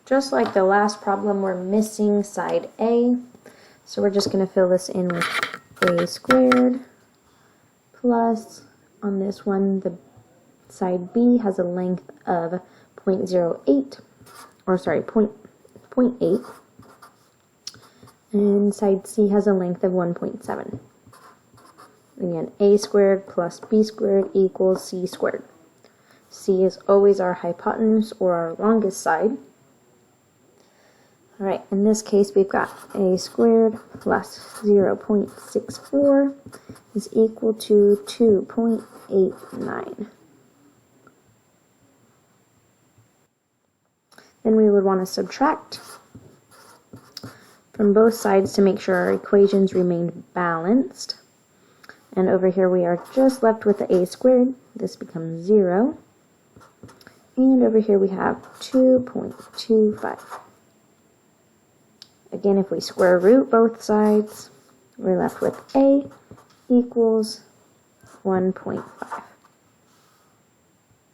just like the last problem, we're missing side A. So we're just going to fill this in with a squared plus, on this one, the side B has a length of 0.08, or sorry, 0.8, and side C has a length of 1.7. Again, A squared plus B squared equals C squared. C is always our hypotenuse, or our longest side. Alright, in this case we've got A squared plus 0.64 is equal to 2.89. Then we would want to subtract from both sides to make sure our equations remain balanced. And over here we are just left with the A squared. This becomes 0. And over here we have 2.25. Again, if we square root both sides, we're left with A equals 1.5.